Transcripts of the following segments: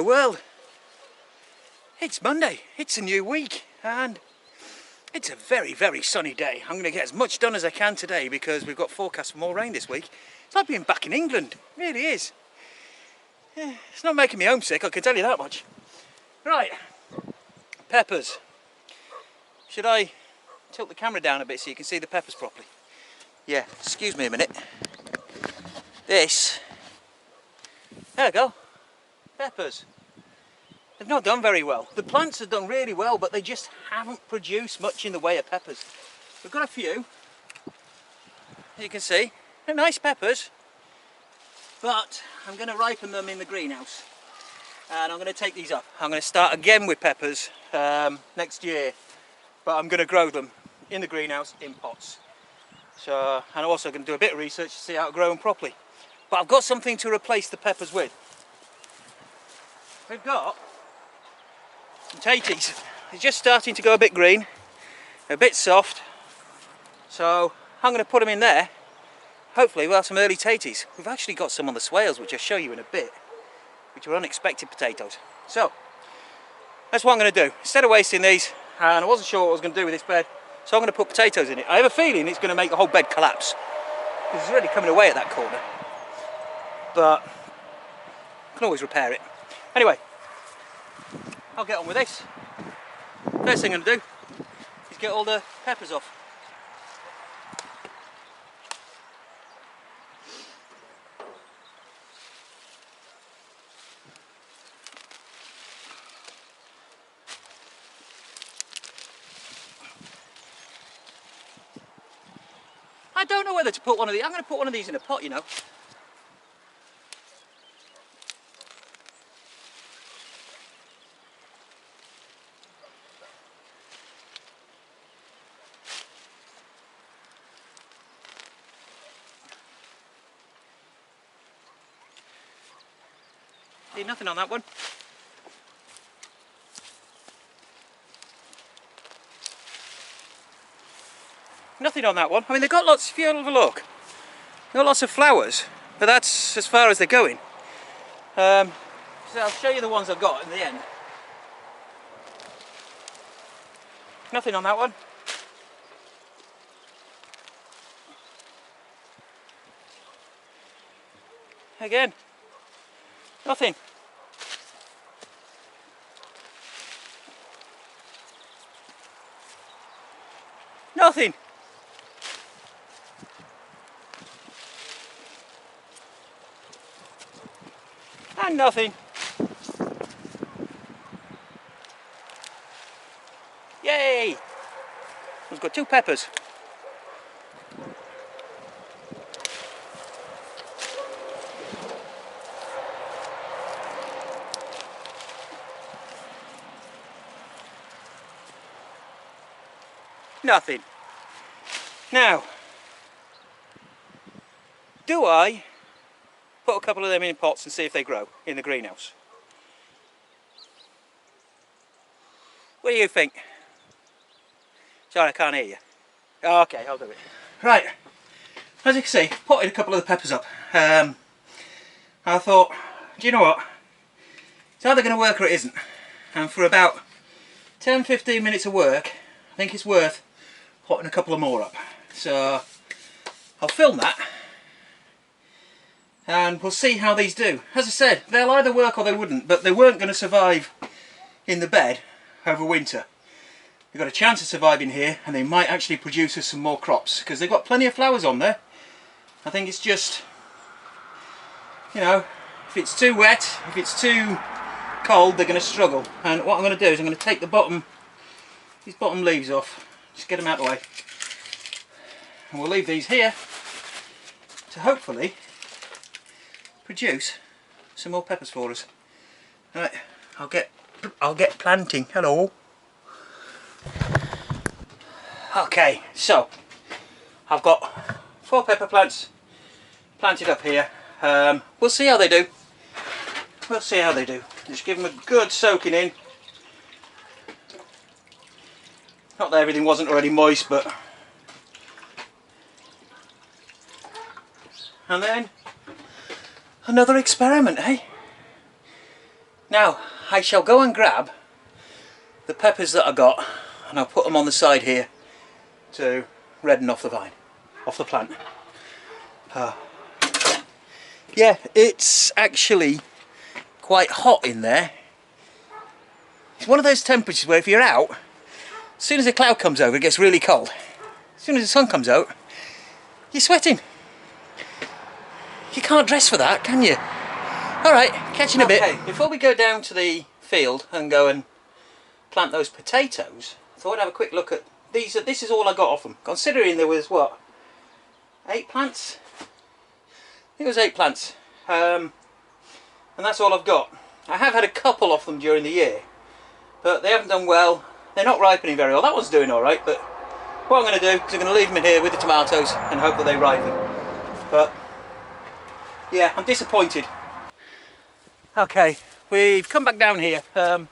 Well, it's Monday, it's a new week, and it's a very, very sunny day. I'm going to get as much done as I can today because we've got forecasts for more rain this week. It's like being back in England, it really is. Yeah, it's not making me homesick, I can tell you that much. Right, peppers. Should I tilt the camera down a bit so you can see the peppers properly? Yeah, excuse me a minute. This, there we go, peppers. They've not done very well. The plants have done really well, but they just haven't produced much in the way of peppers. We've got a few, you can see, they're nice peppers, but I'm going to ripen them in the greenhouse. And I'm going to take these up. I'm going to start again with peppers next year, but I'm going to grow them in the greenhouse in pots. So, and I'm also going to do a bit of research to see how to grow them properly. But I've got something to replace the peppers with. We've got some taties. They're just starting to go a bit green, a bit soft. So I'm going to put them in there. Hopefully we'll have some early taties. We've actually got some on the swales, which I'll show you in a bit, which are unexpected potatoes. So that's what I'm going to do. Instead of wasting these, and I wasn't sure what I was going to do with this bed, so I'm going to put potatoes in it. I have a feeling it's going to make the whole bed collapse, because it's really coming away at that corner. But I can always repair it. Anyway, I'll get on with this. First thing I'm going to do is get all the peppers off. I don't know whether to put one of these. I'm going to put one of these in a pot, you know. See, nothing on that one. Nothing on that one. I mean, they've got lots, if you have a look, they've got lots of flowers, but that's as far as they're going. So I'll show you the ones I've got in the end. Nothing on that one. Again, nothing. Nothing. And nothing. Yay! We've got two peppers. Nothing. Now, do I put a couple of them in pots and see if they grow in the greenhouse? What do you think? Sorry, I can't hear you. Okay, I'll do it. Right, as you can see, potted a couple of the peppers up. I thought, do you know what? It's either going to work or it isn't. And for about 10-15 minutes of work, I think it's worth potting a couple of more up. So I'll film that and we'll see how these do. As I said, they'll either work or they wouldn't, but they weren't going to survive in the bed over winter. They've got a chance of surviving here, and they might actually produce us some more crops because they've got plenty of flowers on there. I think it's just, you know, if it's too wet, if it's too cold, they're going to struggle. And what I'm going to do is I'm going to take these bottom leaves off, just get them out of the way, and we'll leave these here to hopefully produce some more peppers for us. Right, I'll get planting. Hello. Okay, so I've got 4 pepper plants planted up here. We'll see how they do. We'll see how they do. Just give them a good soaking in. Not that everything wasn't already moist, but... And then another experiment, eh? Now I shall go and grab the peppers that I got, and I'll put them on the side here to redden off the vine, off the plant. Yeah, it's actually quite hot in there. It's one of those temperatures where if you're out, as soon as a cloud comes over it gets really cold. As soon as the sun comes out, you're sweating. You can't dress for that, can you? Alright, catch you in a bit. Before we go down to the field and go and plant those potatoes, I thought I'd have a quick look at these. This is all I got off them, considering there was, what, 8 plants? I think it was 8 plants. And that's all I've got. I have had a couple off them during the year, but they haven't done well. They're not ripening very well. That one's doing alright, but what I'm going to do is I'm going to leave them in here with the tomatoes and hope that they ripen. But yeah, I'm disappointed. Okay, we've come back down here to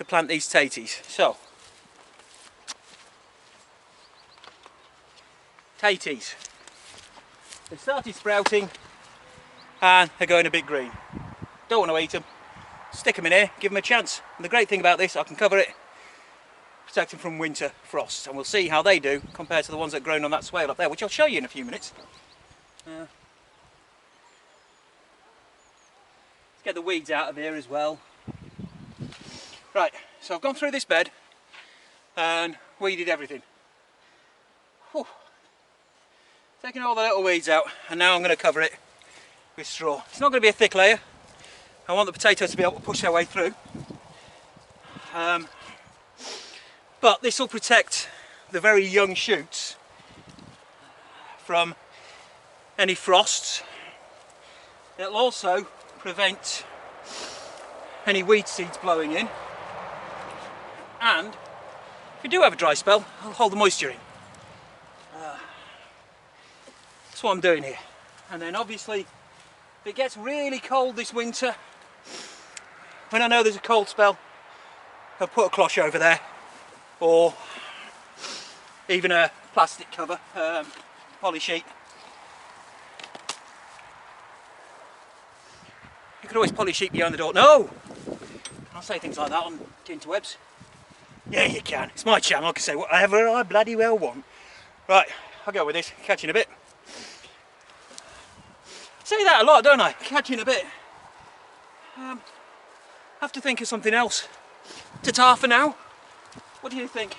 plant these taties. So, taties. They've started sprouting and they're going a bit green. Don't want to eat them. Stick them in here, give them a chance. And the great thing about this, I can cover it, protect them from winter frosts, and we'll see how they do compared to the ones that are grown on that swale up there, which I'll show you in a few minutes. Let's get the weeds out of here as well. Right, so I've gone through this bed and weeded everything. Whew. Taking all the little weeds out, and now I'm going to cover it with straw. It's not going to be a thick layer. I want the potatoes to be able to push their way through. But this will protect the very young shoots from any frosts. It'll also prevent any weed seeds blowing in, and if you do have a dry spell, it'll hold the moisture in. That's what I'm doing here. And then obviously if it gets really cold this winter, when I know there's a cold spell, I'll put a cloche over there, or even a plastic cover, poly sheet. You could always poly sheet behind the door. No! I'll say things like that on interwebs. Yeah, you can. It's my channel. I can say whatever I bloody well want. Right, I'll go with this. Catch you in a bit. I say that a lot, don't I? Catch you in a bit. Have to think of something else. Ta-ta for now. What do you think?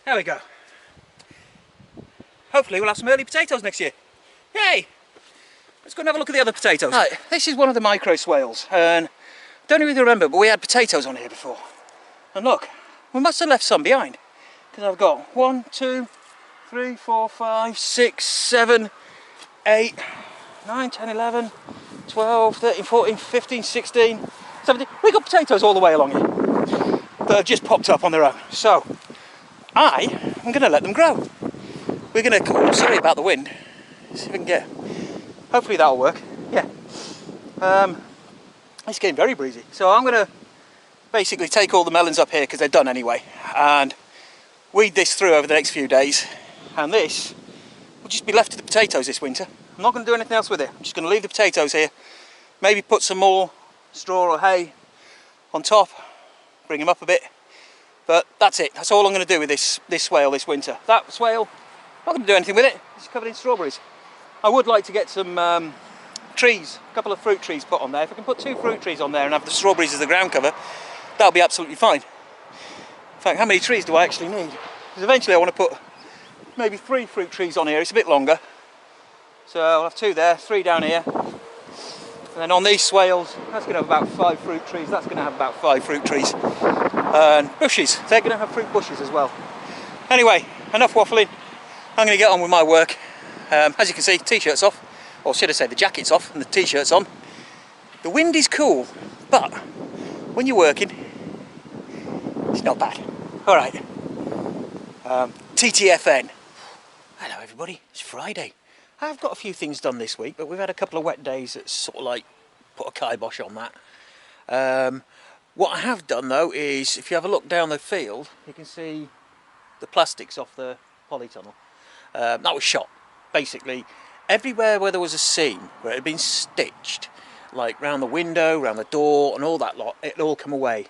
There we go. Hopefully we'll have some early potatoes next year. Yay! Let's go and have a look at the other potatoes. Right, this is one of the micro swales, and I don't really remember, but we had potatoes on here before. And look, we must have left some behind, because I've got 1, 2, 3, 4, 5, 6, 7, 8, 9, 10, 11, 12, 13, 14, 15, 16, 17. We've got potatoes all the way along here that have just popped up on their own. So I'm going to let them grow. We're going to, oh, sorry about the wind, see if we can get, hopefully that'll work. Yeah, it's getting very breezy. So I'm going to basically take all the melons up here, because they're done anyway, and weed this through over the next few days, and this will just be left to the potatoes this winter. I'm not going to do anything else with it. I'm just going to leave the potatoes here, maybe put some more straw or hay on top, bring them up a bit. But that's it. That's all I'm going to do with this swale this winter. That swale, not going to do anything with it. It's covered in strawberries. I would like to get some trees, a couple of fruit trees put on there. If I can put 2 fruit trees on there and have the strawberries as the ground cover, that'll be absolutely fine. In fact, how many trees do I actually need? Because eventually I want to put maybe 3 fruit trees on here. It's a bit longer. So I'll have 2 there, 3 down here. And then on these swales, that's going to have about 5 fruit trees. That's going to have about 5 fruit trees. And bushes, they're going to have fruit bushes as well. Anyway, enough waffling. I'm going to get on with my work. As you can see, t-shirt's off, or should I say the jacket's off and the t-shirt's on. The wind is cool, but when you're working, it's not bad. Alright, TTFN. Hello everybody, it's Friday. I've got a few things done this week, but we've had a couple of wet days that sort of like put a kibosh on that. What I have done though is, if you have a look down the field, you can see the plastics off the polytunnel. That was shot. Basically, everywhere where there was a seam, where it had been stitched, like round the window, round the door and all that lot, it all come away,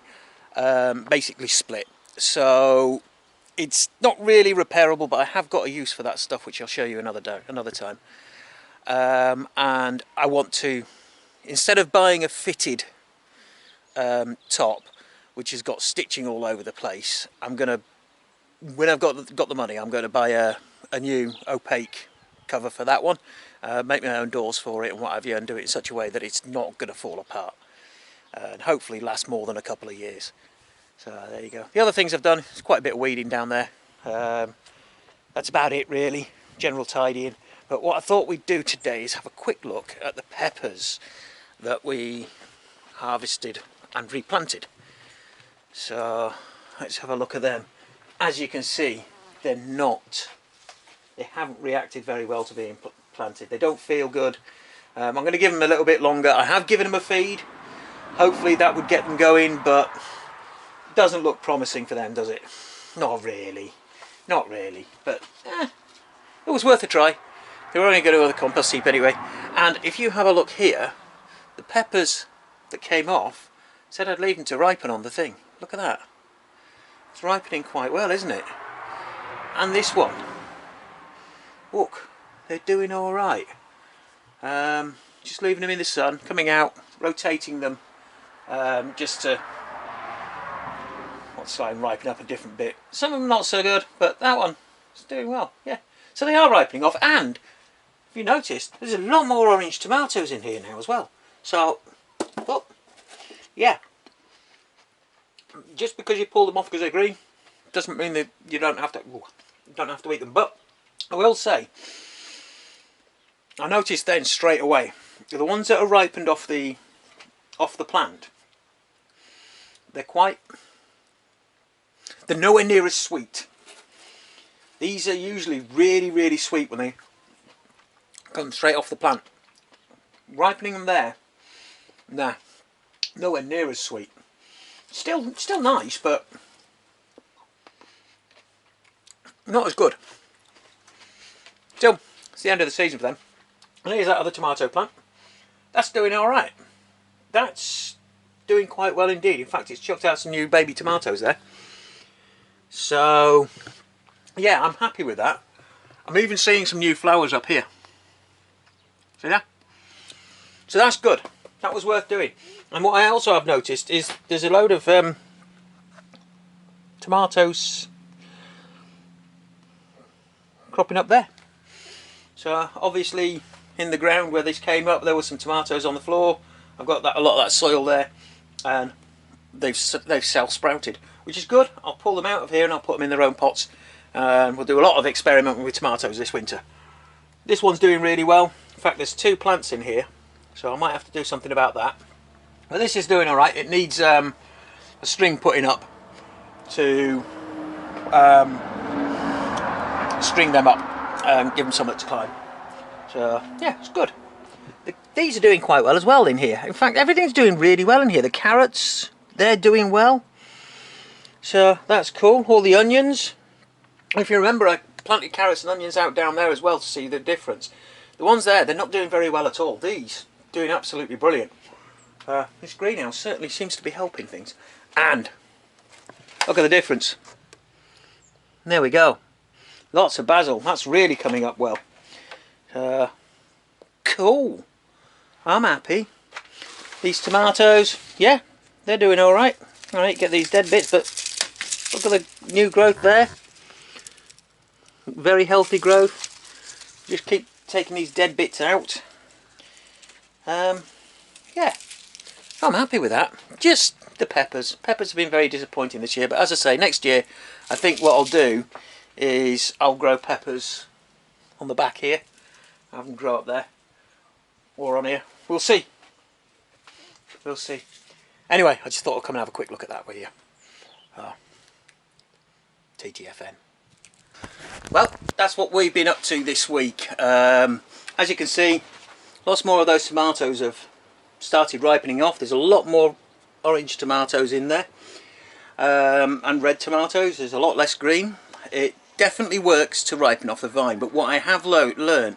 basically split. So it's not really repairable, but I have got a use for that stuff, which I'll show you another time. And I want to, instead of buying a fitted top, which has got stitching all over the place, I'm gonna, when I've got the money, I'm going to buy a new opaque cover for that one, make my own doors for it and what have you, and do it in such a way that it's not going to fall apart, and hopefully last more than a couple of years. So there you go. The other things I've done is quite a bit of weeding down there. That's about it really, general tidying. But what I thought we'd do today is have a quick look at the peppers that we harvested and replanted. So let's have a look at them. As you can see, they haven't reacted very well to being planted. They don't feel good. I'm going to give them a little bit longer. I have given them a feed. Hopefully that would get them going, but doesn't look promising for them, does it? Not really, but it was worth a try. They were only going to go to the compost heap anyway. And if you have a look here, the peppers that came off said I'd leave them to ripen on the thing. Look at that. It's ripening quite well, isn't it? And this one, look, they're doing all right. Just leaving them in the sun, coming out, rotating them, just to try and ripen up a different bit. Some of them not so good, but that one is doing well. Yeah, so they are ripening off. And if you noticed, there's a lot more orange tomatoes in here now as well. So, oh, yeah. Just because you pull them off because they're green doesn't mean that you don't have to eat them. But I will say, I noticed then straight away, the ones that are ripened off the plant, they're nowhere near as sweet. These are usually really sweet when they come straight off the plant. Ripening them there, nah, nowhere near as sweet. Still nice, but not as good. Still, it's the end of the season for them. And here's that other tomato plant. That's doing all right. That's doing quite well indeed. In fact, it's chucked out some new baby tomatoes there. So, yeah, I'm happy with that. I'm even seeing some new flowers up here. See that? So that's good. That was worth doing. And what I also have noticed is there's a load of tomatoes cropping up there. So obviously in the ground where this came up, there were some tomatoes on the floor. I've got a lot of that soil there, and they've self-sprouted, which is good. I'll pull them out of here and I'll put them in their own pots, and we'll do a lot of experimenting with tomatoes this winter. This one's doing really well. In fact, there's 2 plants in here, so I might have to do something about that. But this is doing all right. It needs a string putting up to string them up and give them something to climb. So yeah, it's good. These are doing quite well as well in here. In fact, everything's doing really well in here. The carrots, they're doing well. So that's cool. All the onions. If you remember, I planted carrots and onions out down there as well to see the difference. The ones there, they're not doing very well at all. These, doing absolutely brilliant. This greenhouse certainly seems to be helping things. And look at the difference. There we go. Lots of basil. That's really coming up well. Cool. I'm happy. These tomatoes, yeah, they're doing all right. All right, get these dead bits, but look at the new growth there. Very healthy growth. Just keep taking these dead bits out. Yeah, I'm happy with that. Just the peppers. Peppers have been very disappointing this year, but as I say, next year I think what I'll do is I'll grow peppers on the back here. Have them grow up there or on here. We'll see. We'll see. Anyway, I just thought I'd come and have a quick look at that with you. TTFN. Well, that's what we've been up to this week. As you can see, lots more of those tomatoes have started ripening off. There's a lot more orange tomatoes in there, and red tomatoes. There's a lot less green. It definitely works to ripen off the vine, but what I have learned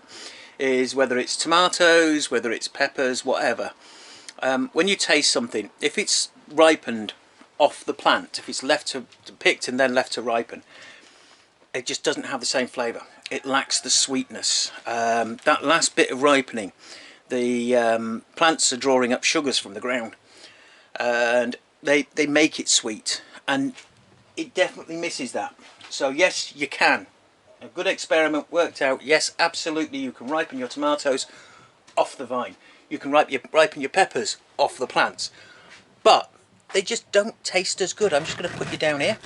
is, whether it's tomatoes, whether it's peppers, whatever, when you taste something, if it's ripened off the plant, if it's left to picked and then left to ripen, it just doesn't have the same flavour. It lacks the sweetness. That last bit of ripening, the plants are drawing up sugars from the ground, and they make it sweet, and it definitely misses that. So yes, you can. A good experiment worked out. Yes, absolutely, you can ripen your tomatoes off the vine. You can ripen your peppers off the plants, but they just don't taste as good. I'm just going to put you down here.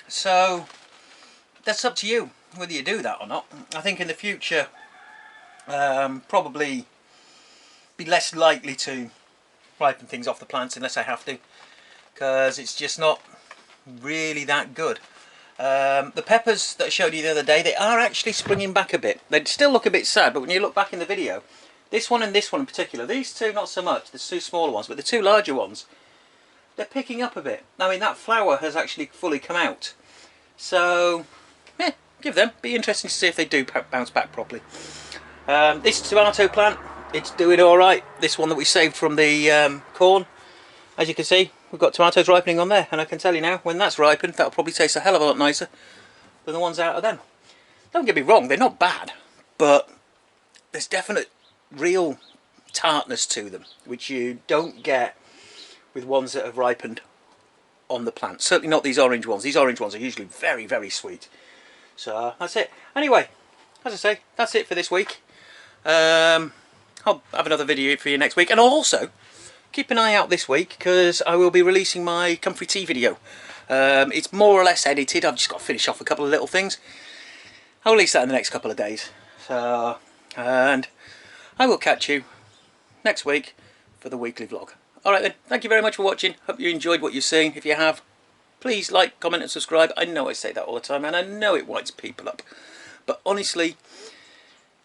So that's up to you whether you do that or not. I think in the future, probably be less likely to ripen things off the plants unless I have to, because it's just not really that good. The peppers that I showed you the other day, they are actually springing back a bit. They still look a bit sad, but when you look back in the video, this one and this one in particular, these two not so much, the two smaller ones, but the two larger ones, they're picking up a bit. I mean, that flower has actually fully come out. So, yeah, give them. Be interesting to see if they do bounce back properly. This tomato plant, it's doing alright. This one that we saved from the corn, as you can see, we've got tomatoes ripening on there, and I can tell you now, when that's ripened, that'll probably taste a hell of a lot nicer than the ones out of them. Don't get me wrong, they're not bad, but there's definite real tartness to them, which you don't get with ones that have ripened on the plant. Certainly not these orange ones. These orange ones are usually very, very sweet. So that's it. Anyway, as I say, that's it for this week. I'll have another video for you next week, and also keep an eye out this week, because I will be releasing my comfrey tea video. It's more or less edited. I've just got to finish off a couple of little things. I'll release that in the next couple of days. So, and I will catch you next week for the weekly vlog. Alright then, thank you very much for watching. Hope you enjoyed what you've seen. If you have, please like, comment and subscribe. I know I say that all the time, and I know it winds people up. But honestly,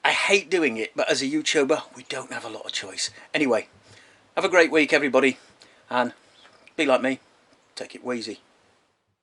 I hate doing it, but as a YouTuber, we don't have a lot of choice. Anyway, have a great week everybody, and be like me, take it wheezy.